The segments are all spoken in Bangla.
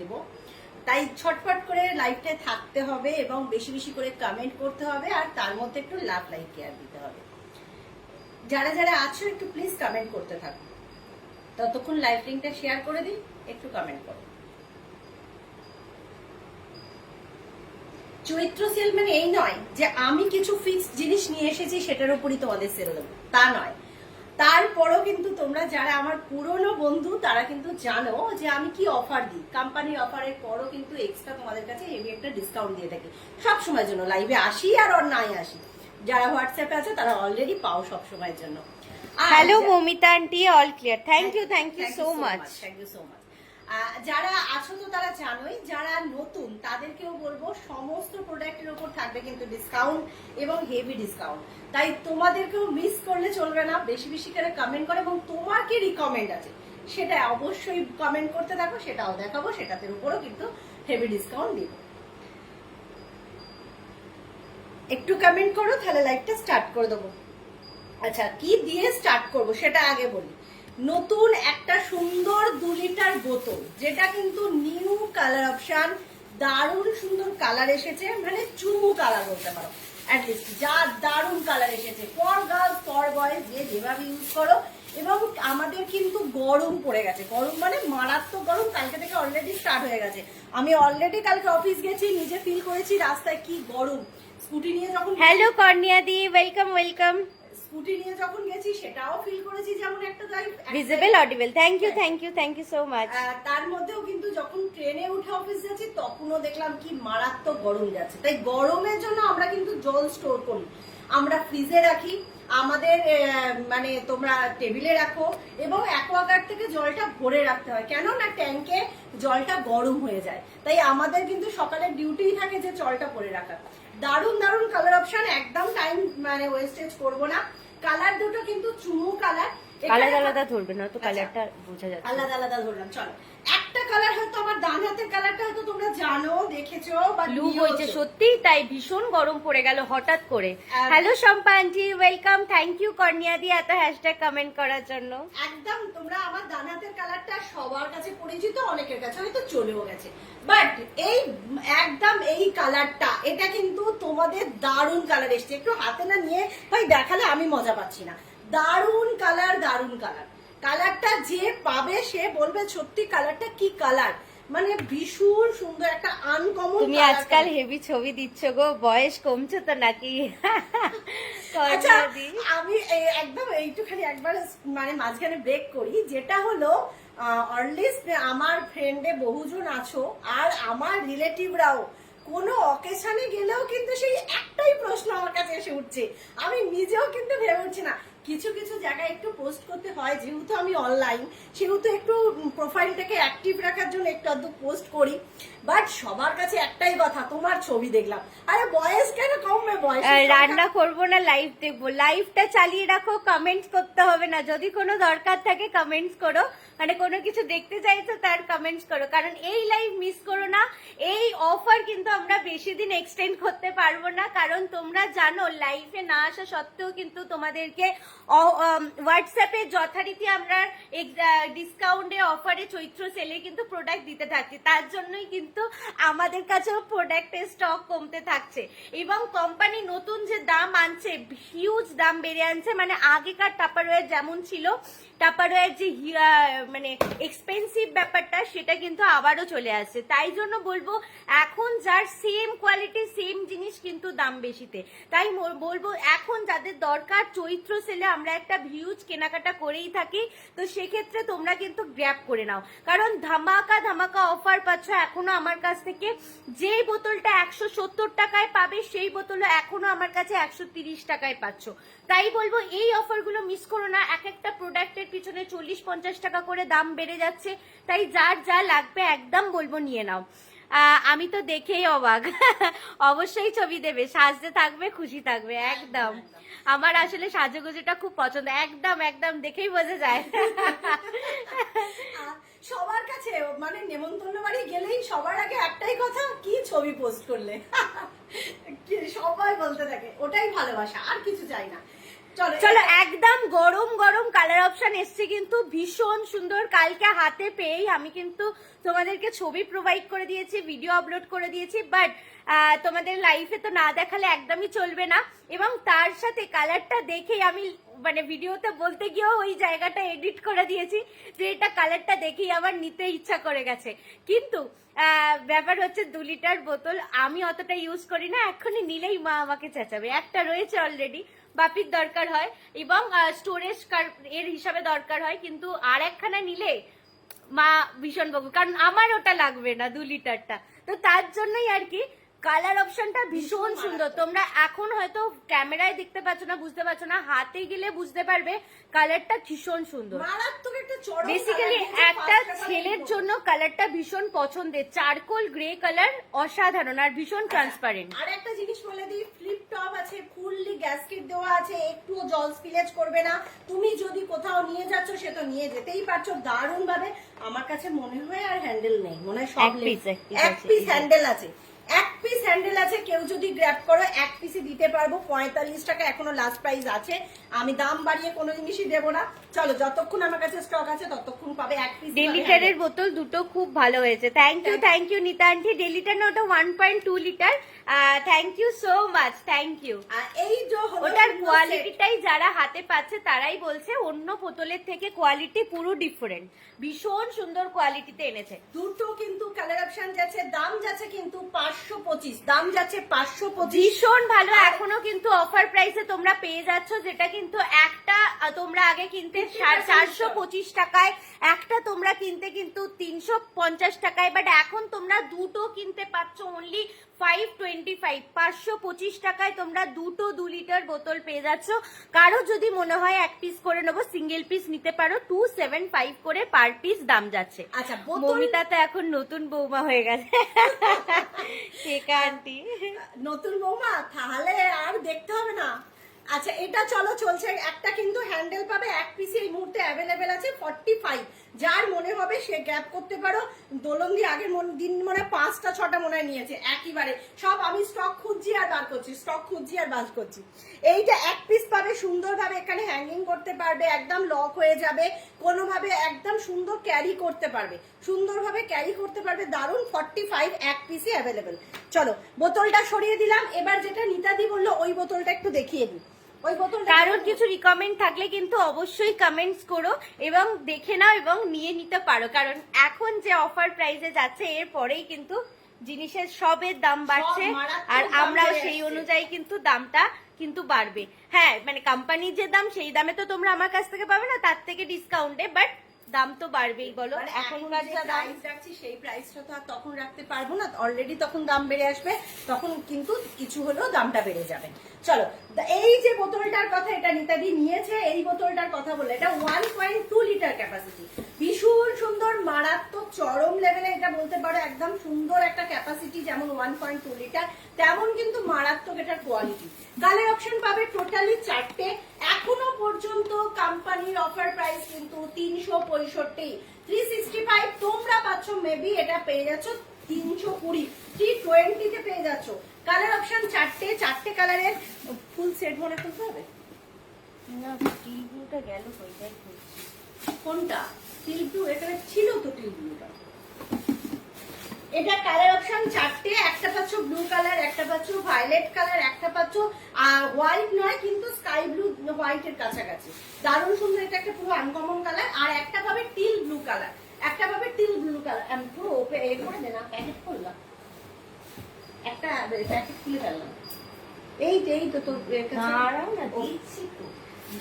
দেব, তাই ছটফট করে লাইভটায় থাকতে হবে এবং বেশি বেশি করে কমেন্ট করতে হবে, আর তার মধ্যে একটু লাভ লাইক কেয়ার দিতে হবে। যারা যারা আছো একটু প্লিজ কমেন্ট করতে থাকো, ততক্ষণ লাইভ লিঙ্কটা শেয়ার করে দিই, একটু কমেন্ট করো। চৈত্র সেল মানে এই নয় যে আমি কিছু ফিক্সড জিনিস নিয়ে এসেছি সেটার উপরই তোমাদের সেল দেবো, তা নয়। তারপরও কিন্তু তোমরা যারা আমার পুরনো বন্ধু তারা কিন্তু জানো যে আমি কি অফার দিই। কোম্পানির অফারের পরও কিন্তু এক্সট্রা তোমাদের কাছে হেভি একটা ডিসকাউন্ট দিয়ে থাকি সব সময়ের জন্য। লাইভে আসি আর নাই আসি, যারা হোয়াটসঅ্যাপে আছে তারা অলরেডি পাও সব সময়ের জন্য। Hello Mamita aunty, all clear, thank you so much, thank you so much. যারা আছো তো তারা জানোই, যারা নতুন তাদেরকেও বলবো সমস্ত প্রোডাক্টের উপর থাকবে কিন্তু ডিসকাউন্ট এবং হেভি ডিসকাউন্ট, তাই তোমাদেরকেও মিস করলে চলবে না। বেশি বেশি করে কমেন্ট করে এবং তোমার কি রিকমেন্ড আছে সেটা অবশ্যই কমেন্ট করতে থাকো, সেটাও দেখাবো, সেটার উপরও কিন্তু হেভি ডিসকাউন্ট দিব। একটু কমেন্ট করো তাহলে লাইভটা স্টার্ট করে দেবো। আচ্ছা, কি দিয়ে স্টার্ট করব সেটা আগে বলি। নতুন একটা সুন্দর 2 লিটার বোতল, যেটা কিন্তু নিউ কালার অপশন, দারুণ সুন্দর কালার এসেছে, মানে চুমু কালার বলতে পারো অ্যাটলিস্ট, যা দারুণ কালার এসেছে ফর গার্লস ফর বয়েজ, যে যেভাবে ইউজ করো। এবং আমাদের কিন্তু গরম পড়ে গেছে, গরম মানে মারাত্মক গরম, কালকে থেকে অলরেডি স্টার্ট হয়ে গেছে। আমি অলরেডি কালকে অফিস গেছি, নিজে ফিল করেছি রাস্তায় কি গরম। স্কুটি নিয়ে যখন, হ্যালো কর্নিয়া দি, ওয়েলকাম ওয়েলকাম, স্কুটি নিয়ে যখন গেছি সেটাও ফিল করেছি যেমন একটা visible audible, thank you so much. তার মধ্যেও কিন্তু যখন ট্রেনে উঠে অফিস যাচ্ছি তখনও দেখলাম কি মারাত্মক গরম যাচ্ছে। তাই গরমের জন্য আমরা কিন্তু জল স্টোর করি, আমরা ফ্রিজে রাখি, আমাদের মানে তোমরা টেবিলে রাখো, এবং অ্যাকোয়াগার্ড থেকে জলটা ভরে রাখতে হয়, কেন না ট্যাঙ্কে জলটা গরম হয়ে যায়। তাই আমাদের কিন্তু সকালের ডিউটি থাকে যে জলটা ভরে রাখা। দারুণ দারুণ কালার অপশন, একদম টাইম মানে ওয়েস্টেজ করবো না। কালার দুটো কিন্তু চুমু কালার, আলাদা আলাদা ধরবে না তো, কালারটা বোঝা যাচ্ছে, আলাদা আলাদা ধরলাম। চলো, একটা কালার হয়তো আমার ডান হাতের কালারটা হয়তো তোমরা জানো, দেখেছো বা লু হয়েছে সত্যি, তাই ভীষণ গরম পড়ে গেল হঠাৎ করে। Hello Shampa aunty, welcome, thank you কর্নিয়া দি এত হ্যাশট্যাগ কমেন্ট করার জন্য। একদম তোমরা আমার ডান হাতের কালারটা সবার কাছে পরিচিত, অনেকের কাছে হয়তো চলেও গেছে, বাট এই একদম এই কালারটা, এটা কিন্তু তোমাদের দারুণ কালার এসছে। একটু হাতে না নিয়ে ভাই দেখালে আমি মজা পাচ্ছি না। দারুণ কালার, দারুণ কালার। কালারটা যে পাবে সে বলবে সত্যি কালারটা কি কালার, মানে ভীষণ সুন্দর একটা আনকমন। তুমি আজকাল হেভি ছবি দিচ্ছ গো, বয়স কমছে তো নাকি? আচ্ছা, আমি একদম এইটুখানি একবার মানে মাঝখানে ব্রেক করি, যেটা হলো অনলিস্ট আমার ফ্রেন্ডে বহুজন আছো আর আমার রিলেটিভরাও কোনো অকেশনে গেলেও কিন্তু সেই একটাই প্রশ্ন আমার কাছে এসে উঠছে, আমি নিজেও কিন্তু ভেবে উঠছি না। কিছু কিছু জায়গায় একটু পোস্ট করতে হয়, যেহেতু আমি অনলাইন, সেহেতু একটু প্রোফাইলটাকে অ্যাক্টিভ রাখার জন্য একটু আধটু পোস্ট করি, বাট সবার কাছে একটাই কথা, তোমার ছবি দেখলাম, আরে বয়স কেন কমবে? বয়স রান্না করবো না লাইভ দেখবো, লাইভটা চালিয়ে রাখো, কমেন্টস করতে হবে না, যদি কোনো দরকার থাকে কমেন্টস করো, মানে কোনো কিছু দেখতে চাইছো তার কমেন্টস করো, কারণ এই লাইভ মিস করো না। এই অফার কিন্তু আমরা বেশি দিন এক্সটেন্ড করতে পারবো না, কারণ তোমরা জানো লাইভে না আসা সত্ত্বেও কিন্তু তোমাদেরকে হোয়াটসঅ্যাপে যথারীতি আমরা ডিসকাউন্টে অফারে চৈত্র সেলে কিন্তু প্রোডাক্ট দিতে থাকছি, তার জন্যই কিন্তু আমাদের কাছেও প্রোডাক্টের স্টক কমতে থাকছে। এবং কোম্পানি নতুন যে দাম আনছে, হিউজ দাম বেড়ে আনছে, মানে আগেকার টাপারওয়্যার যেমন ছিল, টাপারওয়্যার যে মানে এক্সপেন্সিভ ব্যাপারটা সেটা কিন্তু আবারও চলে আসছে। তাই জন্য বলবো এখন যার সেম কোয়ালিটি সেম জিনিস কিন্তু দাম বেশিতে, তাই বলবো এখন যাদের দরকার চৈত্র সেলে আমরা একটা হিউজ কেনাকাটা করেই থাকি, তো সেক্ষেত্রে তোমরা কিন্তু গ্র্যাব করে নাও, কারণ ধামাকা ধামাকা অফার পাচ্ছ এখনো আমার কাছ থেকে। যেই বোতলটা 170 টাকায় পাবে সেই বোতলও এখনো আমার কাছে 130 টাকায় পাচ্ছ। তাই বলবো এই অফারগুলো মিস করো না, এক একটা প্রোডাক্টের পিছনে 40-50 টাকা করে দাম বেড়ে যাচ্ছে, তাই যার যা লাগবে একদম বলবো নিয়ে নাও। আমি তো দেখেই অবাক, অবশ্যই ছবি দেবে, সাজতে থাকবে, খুশি থাকবে একদম। আমার আসলে সাজুগুজুটা খুব পছন্দ, একদম একদম দেখেই বোঝা যায়। সবার কাছে মানে নেমন্তন্ন বাড়ি গেলেই সবার আগে একটাই কথা, কি ছবি পোস্ট করলে সবাই বলতে থাকে, ওটাই ভালোবাসা, আর কিছু চাই না। চলো একদম গরম গরম কালার অপশন এসছে কিন্তু ভীষণ সুন্দর। কালকে হাতে পেয়েই আমি কিন্তু তোমাদেরকে ছবি প্রোভাইড করে দিয়েছি, ভিডিও আপলোড করে দিয়েছি, বাট তোমাদের লাইফে তো না দেখালে একদমই চলবে না। এবং তার সাথে কালারটা দেখেই আমি মানে ভিডিওতে বলতে গিয়েও ওই জায়গাটা এডিট করে দিয়েছি যে এটা কালারটা দেখেই আবার নিতে ইচ্ছা করে গেছে। কিন্তু ব্যাপার হচ্ছে 2 লিটার বোতল আমি অতটা ইউজ করি না, এখনই নিলেই মা আমাকে চেঁচাবে। একটা রয়েছে অলরেডি, বাপির দরকার হয় এবং স্টোরেজ এর হিসাবে দরকার হয়, কিন্তু আর একখানা নিলে মা ভীষণ বকবে, কারণ আমার ওটা লাগবে না 2 লিটারটা। তো তার জন্যই আর কি কালার অপশনটা ভীষণ সুন্দর। তোমরা এখন হয়তো ক্যামেরায় দেখতে পাচ্ছ না, বুঝতে পারছো না, হাতে গেলে বুঝতে পারবে কালারটা ভীষণ সুন্দর। বেসিক্যালি একটা ছেলের জন্য কালারটা ভীষণ পছন্দের, চারকোল গ্রে কালার, অসাধারণ আর ভীষণ ট্রান্সপারেন্ট। আর একটা জিনিস বলে দিই, ফ্লিপ টপ আছে, ফুললি গ্যাসকেট দেওয়া আছে, একটুও জল স্পিলেজ করবে না। তুমি যদি কোথাও নিয়ে যাচ্ছ সে তো নিয়ে যেতেই পারছো দারুণ ভাবে। আমার কাছে মনে হয় আর হ্যান্ডেল নেই, মনে হয় সব এক পিস হ্যান্ডেল আছে, এক পিস হ্যান্ডেল আছে। কেউ যদি গ্র্যাব করো এক পিসে দিতে পারবো 45 টাকা, এখনো লাস্ট প্রাইস আছে। আমি দাম বাড়িয়ে কোনো জিনিসই দেবো না। চলো যতক্ষণ আমার কাছে স্টক আছে ততক্ষণ পাবে এক পিস। ডেলিটারের বোতল দুটো খুব ভালো হয়েছে। Thank you Nita aunty. ডেলিটার না ওটা 1.2 litre. Thank you so much, thank you. এই যে ওটার কোয়ালিটিটাই যারা হাতে পাচ্ছে তারাই বলছে অন্য বোতলের থেকে কোয়ালিটি পুরো ডিফারেন্ট, ভীষণ সুন্দর কোয়ালিটিতে এনেছে। দুটো কিন্তু কালার অপশন যাচ্ছে, দাম যাচ্ছে কিন্তু 525, দাম যাচ্ছে 525, ভীষণ ভালো। এখনো কিন্তু অফার প্রাইসে তোমরা পেয়ে যাচ্ছ, যেটা কিন্তু একটা তোমরা আগে কিনতে 425 টাকায়, একটা তোমরা কিনতে কিন্তু 350 টাকায়, বাট এখন তোমরা দুটো কিনতে পাচ্ছ অনলি 525, 525 টাকায় তোমরা দুটো 2 লিটার বোতল পেয়ে যাচ্ছ। কারো যদি মনে হয় এক পিস করে নেবো, সিঙ্গেল পিস নিতে পারো, 275 করে পার পিস দাম যাচ্ছে। আচ্ছা, মমিতা তো এখন নতুন বৌমা হয়ে গেছে। ঠিক আন্টি, নতুন বৌমা তাহলে আর দেখতে হবে না। আচ্ছা এটা চলো চলছে, একটা কিন্তু হ্যান্ডেল পাবে, এক পিসি এই মুহূর্তে অ্যাভেলেবেল আছে 45। যার মনে হবে সে গ্যাপ করতে পারো। দোলন্দি আগের দিন মনে 5টা 6টা মনে হয় নিয়েছে একইবারে সব। আমি স্টক খুঁজছি আর বার করছি, স্টক খুঁজছি আর বার করছি। এইটা এক পিস পাবে, সুন্দরভাবে এখানে হ্যাঙ্গিং করতে পারবে, একদম লক হয়ে যাবে, কোনোভাবে একদম সুন্দর ক্যারি করতে পারবে, সুন্দরভাবে ক্যারি করতে পারবে, দারুণ। 45 এক পিসই অ্যাভেলেবেল। চলো বোতলটা সরিয়ে দিলাম, এবার যেটা নিতাদি বললো ওই বোতলটা একটু দেখিয়ে দিই। কারোর কিছু রিকমেন্ড থাকলে কিন্তু অবশ্যই কমেন্টস করো এবং দেখে নাও এবং নিয়ে নিতে পারো, কারণ এখন যে অফার প্রাইসে যাচ্ছে এর পরেই কিন্তু জিনিসের সবের দাম বাড়ছে, আর আমরাও সেই অনুযায়ী কিন্তু দামটা কিন্তু বাড়বে। হ্যাঁ মানে কোম্পানির যে দাম সেই দামে তো তোমরা আমার কাছ থেকে পাবে না, তার থেকে ডিসকাউন্টে, বাট দাম তো বাড়বেই। বলো এখনকার যা দাম রাখছি সেই প্রাইসটা তো আর তখন রাখতে পারবো না, অলরেডি তখন দাম বেড়ে আসবে, তখন কিন্তু কিছু হলেও দামটা বেড়ে যাবে। চলো এই যে বোতলটার কথা এটা নিতাদি নিয়েছে, এই বোতলটার কথা বলে, এটা 1.2 লিটার ক্যাপাসিটি, ভীষণ সুন্দর, মারাত্মক চরম লেভেলে এটা বলতে পারো। একদম সুন্দর একটা ক্যাপাসিটি, যেমন 1.2 লিটার তেমন কিন্তু মারাত্মক এটার কোয়ালিটি। কালার অপশন পাবে টোটালি 4টে। এখনো পর্যন্ত কোম্পানির অফার প্রাইস কিন্তু 365, 365 তোমরা পাচ্ছ, মেবি এটা পেয়ে যাচ্ছ 320, 320 তে পেয়ে যাচ্ছ। কালার অপশন 4টে কালারের। ফুল সেট মনে করতে হবে না, স্টিল ব্লুটা গেল কোথায়? কোনটা স্টিল ব্লু? এটা ছিল তো স্টিল ব্লুটা। এটা কালার অপশন 4টে, একটা পাচ্ছ ব্লু কালার, একটা পাচ্ছ ভায়োলেট কালার, একটা পাচ্ছ হোয়াইট নয় কিন্তু স্কাই ব্লু হোয়াইটের কাছাকাছি, দারুণ সুন্দর। এটা একটা পুরো আনকমন কালার। আর একটা পাবে টিল ব্লু কালার, একটা পাবে টিল ব্লু কালার। আমি পুরো এ করে দেনা প্যাকেট করলাম, একটা প্যাকেট খুলে ফেললাম। এই তো তোর দিচ্ছি তো।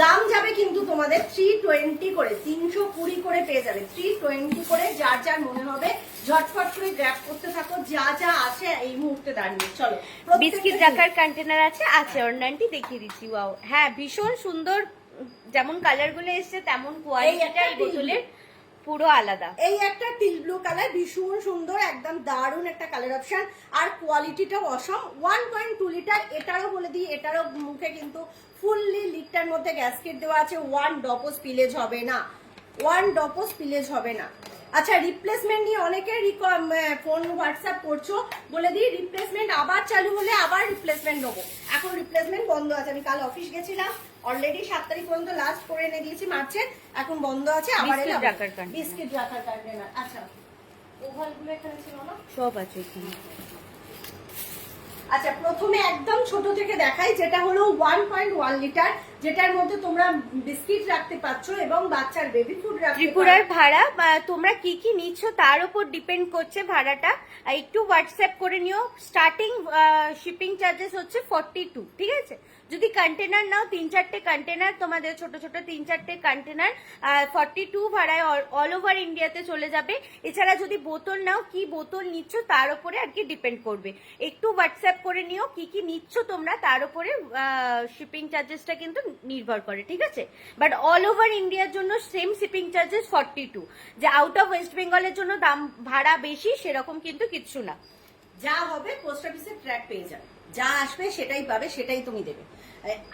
দাম যাবে কিন্তু তোমাদের 320 করে, 320 করে পেয়ে যাবে, 320 করে। যার যার মনে হবে ঝটফট করে গ্র্যাব করতে থাকো, যা যা আছে এই মুহূর্তে দাঁড়িয়ে। চলো বিস্কিট রাখার কন্টেনার আছে অর্নানটি দেখিয়ে দিচ্ছি। ওয়াও, হ্যাঁ ভীষণ সুন্দর, যেমন কালার গুলো এসছে তেমন কোয়ালিটিটা এই বোতলের পুরো আলাদা। এই একটা টিল ব্লু কালার, ভীষণ সুন্দর, একদম দারুণ একটা কালার অপশন, আর কোয়ালিটিটাও অসম। 1.2 লিটার। এটারও বলে দিই, এটারও মুখে কিন্তু ফুললি লিটার মধ্যে গ্যাসকেট দেওয়া আছে, 1 ড্রপও স্পিলেজ হবে না, 1 ড্রপও স্পিলেজ হবে না। আচ্ছা, রিপ্লেসমেন্ট নিয়ে অনেকে ফোন হোয়াটসঅ্যাপ করছো, বলে দিই রিপ্লেসমেন্ট আবার চালু হলে আবার রিপ্লেসমেন্ট নেবো। এখন রিপ্লেসমেন্ট বন্ধ আছে। আমি কাল অফিস গেছিলাম, অলরেডি 7 তারিখ পর্যন্ত লাস্ট করে এনে দিয়েছি মার্চের, এখন বন্ধ আছে। আবার বিস্কিট রাখার কন্টেনার। আচ্ছা, ওভালগুলো এখানে ছিল না, সব আছে এখানে। আচ্ছা, প্রথমে একদম ছোট থেকে দেখাই, যেটা হলো 1.1 লিটার, যেটার মধ্যে তোমরা বিস্কিট রাখতে পারছো এবং বাচ্চার বেবি ফুড রাখতে পারো। ত্রিপুরার ভাড়া তোমরা কি কি নিচ্ছ তার উপর ডিপেন্ড করছে ভাড়াটা। একটু হোয়াটসঅ্যাপ করে নিও। স্টার্টিং শিপিং চার্জেস হচ্ছে 42, ঠিক আছে? যদি কন্টেনার নাও 3-4টে কন্টেনার, তোমাদের ছোট ছোট 3-4টে কন্টেনার 42 ভাড়ায় অল ওভার ইন্ডিয়াতে চলে যাবে। এছাড়া যদি বোতল নাও, কি বোতল নিচ্ছ তার উপরে আর কি ডিপেন্ড করবে। একটু হোয়াটসঅ্যাপ করে নিও কি কি নিচ্ছ তোমরা, তার উপরে শিপিং চার্জেসটা কিন্তু নির্ভর করে, ঠিক আছে? বাট অল ওভার ইন্ডিয়ার জন্য সেম শিপিং চার্জেস 42। যে আউট অফ ওয়েস্ট বেঙ্গলের জন্য দাম ভাড়া বেশি সেরকম কিন্তু কিচ্ছু না। যা হবে পোস্ট অফিসে ট্র্যাক পেয়ে যাবে, যা আসবে সেটাই পাবে, সেটাই তুমি দেবে।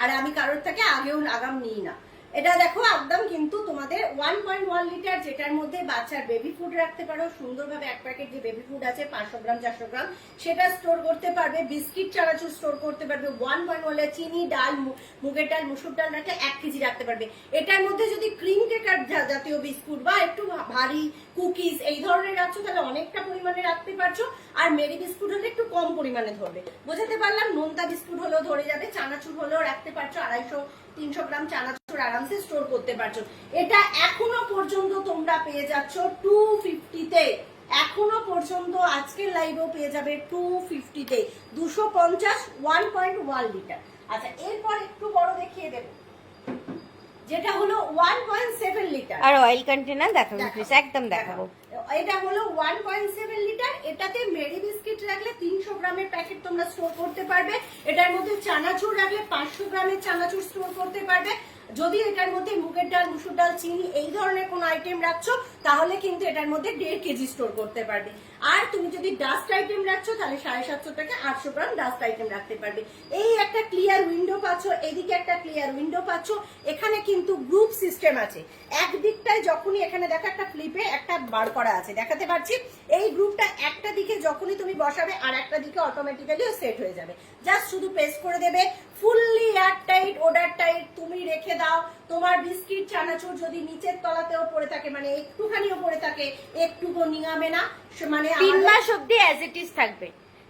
আর আমি কারোর থেকে আগেও আগাম নিই না। এটা দেখো একদম কিন্তু তোমাদের 1.1 লিটার, যেটার মধ্যে বাচ্চার বেবি ফুড রাখতে পারো সুন্দরভাবে। এক প্যাকেট যে বেবি ফুড আছে 500 গ্রাম 400 গ্রাম, সেটা স্টোর করতে পারবে। বিস্কিট চানাচুর স্টোর করতে পারবে। 1.1 চিনি, ডাল, মুগের ডাল, মুসুর ডাল রাখলে 1 কেজি রাখতে পারবে। এটার মধ্যে যদি ক্রিম কেকার জাতীয় বিস্কুট বা একটু ভারী কুকিজ এই ধরনের রাখছো, তাহলে অনেকটা পরিমাণে রাখতে পারছো। আর মেরি বিস্কুট হলে একটু কম পরিমাণে ধরবে। বোঝাতে পারলাম? নোনতা বিস্কুট হলেও ধরে যাবে, চানাচুর হলেও রাখতে পারছো। 250-300 গ্রাম চানাচুর আরামসে স্টোর করতে পারছো। এটা এখনো পর্যন্ত তোমরা পেয়ে যাচ্ছ 250-তে। এখনো পর্যন্ত আজকের লাইভেও পেয়ে যাবে 250-তে 250 1.1 লিটার। আচ্ছা, এরপর একটু বড় দেখিয়ে দেবো, যেটা হলো 1.7 লিটার। আর অয়েল কন্টেনার দেখাবো প্লিজ, একদম দেখাবো। এটা হলো 1.7 লিটার। এটাতে মেরি বিস্কিট রাখলে 300 গ্রামের প্যাকেট তোমরা স্টোর করতে পারবে। এটার মধ্যে চানাচুর রাখলে 500 গ্রামের চানাচুর স্টোর করতে পারবে। যদি এটার মধ্যে মুগের ডাল, মুসুর ডাল, চিনি এই ধরনের কোন আইটেম রাখছো, তাহলে কিন্তু এটার মধ্যে 1.5 কেজি স্টোর করতে পারবে। আর তুমি যদি ডাস্ট আইটেম রাখছো, তাহলে 750 থেকে 800 গ্রাম ডাস্ট আইটেম রাখতে পারবে। এই একটা ক্লিয়ার উইন্ডো পাচ্ছ, এইদিকে একটা ক্লিয়ার উইন্ডো পাচ্ছ। এখানে কিন্তু গ্রুপ সিস্টেম আছে। একদিকটায় যখনই এখানে দেখো একটা ফ্লিপে একটা বার করা আছে, দেখাতে পারছি। এই গ্রুপটা একটা দিকে যখনই তুমি বসাবে, আর একটা দিকে অটোমেটিক্যালি সেট হয়ে যাবে। জাস্ট শুধু প্রেস করে দেবে। Fully air tight, order tight. তুমি রেখে দাও। তোমার বিস্কিট চানাচুর যদি নিচের তলাতেও পড়ে থাকে, মানে একটুখানিও পড়ে থাকে, একটুকু নিঙাবে না। মানে 3 মাস অব্দি অ্যাজ ইট ইজ থাকবে।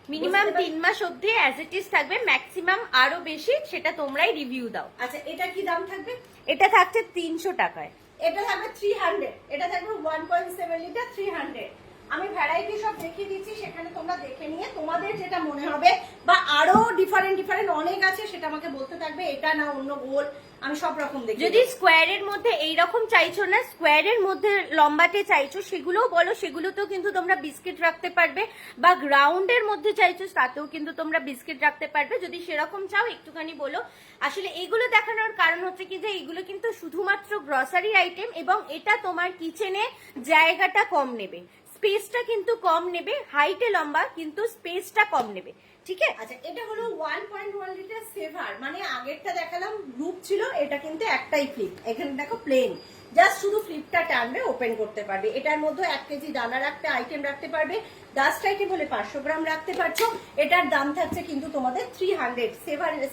মিনিমাম 3 মাস অব্দি অ্যাজ ইট ইজ থাকবে, ম্যাক্সিমাম আরো বেশি, সেটা তোমরাই রিভিউ দাও। আচ্ছা, এটা কি দাম থাকবে? এটা থাকছে 300 টাকায়। এটা থাকবে 300। এটা থাকবে 1.7 লিটার 300। আমি ভ্যারাইটি সব দেখিয়ে দিচ্ছি, সেখানে তোমরা দেখে নিয়ে তোমাদের যেটা মনে হবে, বা আরো ডিফারেন্ট অনেক আছে, সেটা আমাকে বলতে থাকবে। এটা না অন্য গোল, আমি সব রকম দেখি। যদি স্কোয়ারের মধ্যে এইরকম চাইছো না, স্কোয়ারের মধ্যে লম্বাটে চাইছো, সেগুলোও বলো, সেগুলোতেও কিন্তু তোমরা বিস্কিট রাখতে পারবে। বা গ্রাউন্ডের মধ্যে চাইছো, তাতেও কিন্তু তোমরা বিস্কিট রাখতে পারবে। যদি সেরকম চাও একটুখানি বলো। আসলে এইগুলো দেখানোর কারণ হচ্ছে কি, যে এইগুলো কিন্তু শুধুমাত্র গ্রসারি আইটেম, এবং এটা তোমার কিচেনে জায়গাটা কম নেবে, স্পেসটা কিন্তু কম নেবে। হাইটে লম্বা, কিন্তু স্পেসটা কম নেবে, ঠিক আছে? আচ্ছা, এটা হলো 1.1 লিটার সেভার। মানে আগেরটা দেখালাম গ্রুপ ছিল, এটা কিন্তু একটাই ফ্লিপ। এখানে দেখো প্লেন, জাস্ট শুধু ফ্লিপটা টানবে, ওপেন করতে পারবে। এটার মধ্যে 1 কেজি দানা রাখতে আইটেম রাখতে পারবে। ডাস্ট আইটেম হলে 500 গ্রাম রাখতে পারছো। এটার দাম থাকছে কিন্তু তোমাদের 300।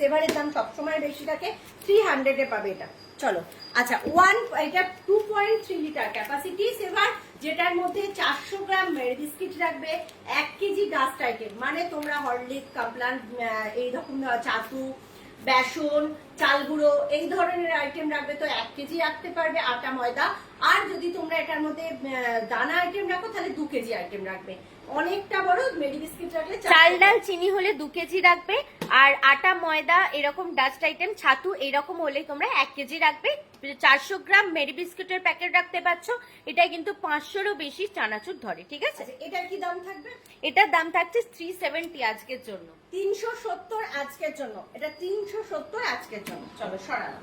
সেভারের দাম সবসময় বেশি থাকে, 300-এ পাবে এটা। চলো, আচ্ছা, এটা 2.3 লিটার ক্যাপাসিটি সেভার, যেটার মধ্যে 400 গ্রাম মেরি বিস্কিট রাখবে, 1 কেজি ডাস্ট আইটেম। মানে তোমরা হরলিক্স, কমপ্লান, এইরকম চাতু, বেসন, চাল গুঁড়ো এই ধরনের আইটেম রাখবে, তো 1 কেজি রাখতে পারবে। আটা, ময়দা। আর যদি তোমরা এটার মধ্যে দানা আইটেম রাখো, তাহলে 2 কেজি আইটেম রাখবে। অনেকটা বড়। মেরি বিস্কিট রাখলে চাল, ডাল, চিনি হলে 2 কেজি রাখবে। আর আটা, ময়দা, এরকম ডাস্ট আইটেম, ছাতু এরকম হলে তোমরা 1 কেজি রাখবে। 400 গ্রাম মেরি বিস্কুটের প্যাকেট রাখতে পারছো। এটা কিন্তু 500-এরও বেশি চানাচুর ধরে, ঠিক আছে? এটার কি দাম থাকবে? এটার দাম থাকছে 370 আজকের জন্য। 370 আজকের জন্য। এটা 370 আজকের জন্য। চলো, সরালাম।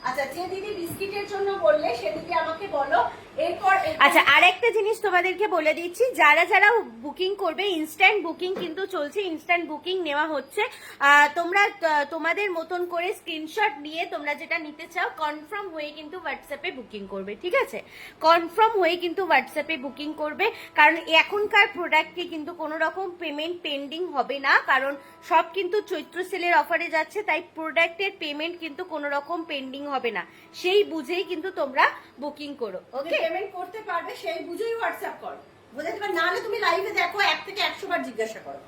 আচ্ছা, যে দিদি বিস্কিটের জন্য বললে সে দিদি আমাকে বলো এরপর। আচ্ছা, আরেকটা জিনিস তোমাদেরকে বলে দিচ্ছি, যারা যারা বুকিং করবে, ইনস্ট্যান্ট বুকিং কিন্তু চলছে, ইনস্ট্যান্ট বুকিং নেওয়া হচ্ছে। তোমরা তোমাদের মতন করে স্ক্রিনশট নিয়ে তোমরা যেটা নিতে চাও কনফার্ম হয়ে কিন্তু হোয়াটসঅ্যাপে বুকিং করবে, ঠিক আছে? কনফার্ম হয়ে কিন্তু হোয়াটসঅ্যাপে বুকিং করবে, কারণ এখনকার প্রোডাক্টে কিন্তু কোনো রকম পেমেন্ট পেন্ডিং হবে না, কারণ সব কিন্তু চৈত্র সেলের অফারে যাচ্ছে, তাই প্রোডাক্টের পেমেন্ট কিন্তু কোনো রকম পেন্ডিং হবে না, সেই বুঝেই কিন্তু তোমরা বুকিং করো। ওকে, পেমেন্ট করতে পারবে সেই বুঝেই হোয়াটসঅ্যাপ করো, বুঝতে পারবে? নাহলে তুমি লাইভে দেখো 1 থেকে 100 বার জিজ্ঞাসা করো।